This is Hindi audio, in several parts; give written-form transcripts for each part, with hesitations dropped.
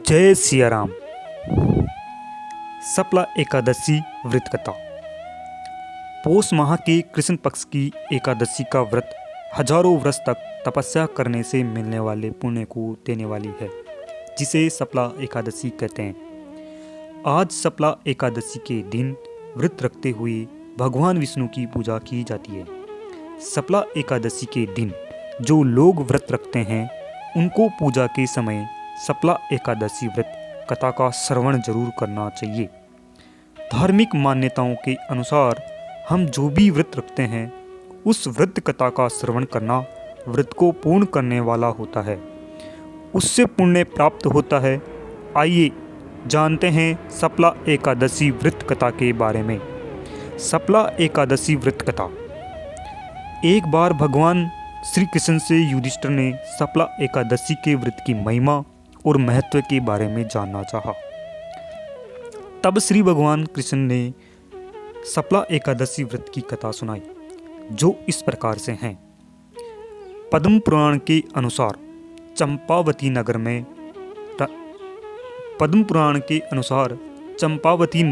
जय सिया राम। सप्ला एकादशी व्रत कथा। पौष माह के कृष्ण पक्ष की एकादशी का व्रत हजारों वर्ष तक तपस्या करने से मिलने वाले पुण्य को देने वाली है, जिसे सप्ला एकादशी कहते हैं। आज सप्ला एकादशी के दिन व्रत रखते हुए भगवान विष्णु की पूजा की जाती है। सप्ला एकादशी के दिन जो लोग व्रत रखते हैं उनको पूजा के समय सप्ला एकादशी व्रत कथा का श्रवण जरूर करना चाहिए। धार्मिक मान्यताओं के अनुसार हम जो भी व्रत रखते हैं उस व्रत कथा का श्रवण करना व्रत को पूर्ण करने वाला होता है, उससे पुण्य प्राप्त होता है। आइए जानते हैं सप्ला एकादशी व्रत कथा के बारे में। सप्ला एकादशी व्रत कथा। एक बार भगवान श्री कृष्ण से युधिष्ठिर ने सप्ला एकादशी के व्रत की महिमा और महत्व के बारे में जानना चाहा। तब श्री भगवान कृष्ण ने सप्ला एकादशी व्रत की कथा सुनाई, जो इस प्रकार से हैं। पद्म पुराण के अनुसार चंपावती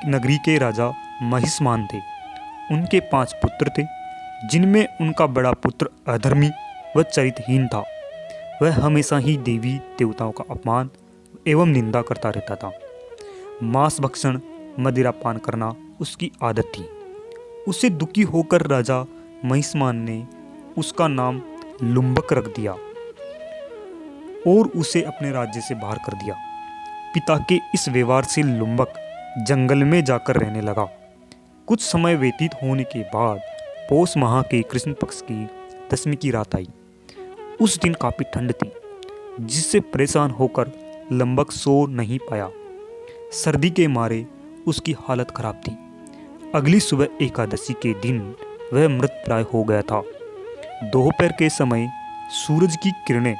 नगरी के राजा महिष्मान थे। उनके 5 पुत्र थे, जिनमें उनका बड़ा पुत्र अधर्मी व चरित्रहीन था। वह हमेशा ही देवी देवताओं का अपमान एवं निंदा करता रहता था। मांस भक्षण, मदिरा पान करना उसकी आदत थी। उसे दुखी होकर राजा महिष्मान ने उसका नाम लुम्बक रख दिया और उसे अपने राज्य से बाहर कर दिया। पिता के इस व्यवहार से लुम्बक जंगल में जाकर रहने लगा। कुछ समय व्यतीत होने के बाद पौष माह के कृष्ण पक्ष की 10वीं की रात आई। उस दिन काफ़ी ठंड थी, जिससे परेशान होकर लुम्बक सो नहीं पाया। सर्दी के मारे उसकी हालत खराब थी। अगली सुबह एकादशी के दिन वह मृत प्राय हो गया था। दोपहर के समय सूरज की किरणें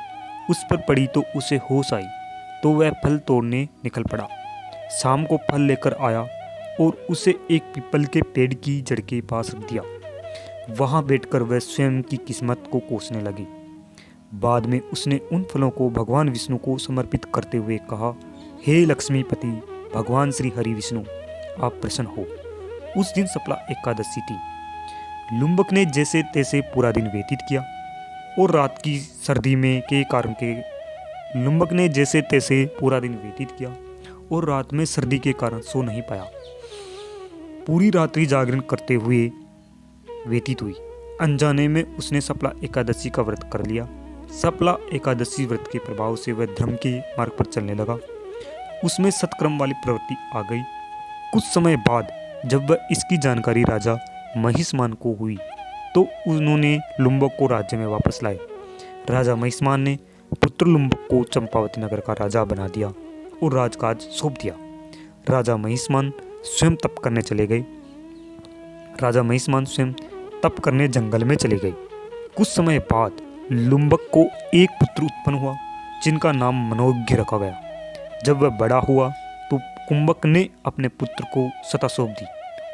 उस पर पड़ी तो उसे होश आई, तो वह फल तोड़ने निकल पड़ा। शाम को फल लेकर आया और उसे एक पीपल के पेड़ की जड़ के पास रख दिया। वहाँ बैठकर वह स्वयं की किस्मत को कोसने लगी। बाद में उसने उन फलों को भगवान विष्णु को समर्पित करते हुए कहा, हे लक्ष्मीपति भगवान श्री हरि विष्णु, आप प्रसन्न हो। उस दिन सप्ला एकादशी थी। लुम्बक ने जैसे तैसे पूरा दिन व्यतीत किया और रात की सर्दी में के कारण सो नहीं पाया। पूरी रात्रि जागरण करते हुए व्यतीत हुई। अनजाने में उसने सप्ला एकादशी का व्रत कर लिया। सप्ला एकादशी व्रत के प्रभाव से वह धर्म के मार्ग पर चलने लगा। उसमें सत्कर्म वाली प्रवृत्ति आ गई। कुछ समय बाद जब वह इसकी जानकारी राजा महिष्मान को हुई, तो उन्होंने लुम्बक को राज्य में वापस लाए। राजा महिष्मान ने पुत्र लुम्बक को चंपावती नगर का राजा बना दिया और राजकाज सौंप दिया। राजा महिष्मान स्वयं तप करने जंगल में चले गए। कुछ समय बाद लुम्बक को एक पुत्र उत्पन्न हुआ, जिनका नाम मनोज्ञ रखा गया। जब वह बड़ा हुआ तो कुंभक ने अपने पुत्र को सत्ता सौंप दी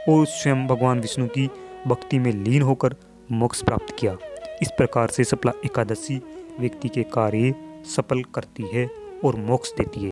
और स्वयं भगवान विष्णु की भक्ति में लीन होकर मोक्ष प्राप्त किया। इस प्रकार से सप्ला एकादशी व्यक्ति के कार्य सफल करती है और मोक्ष देती है।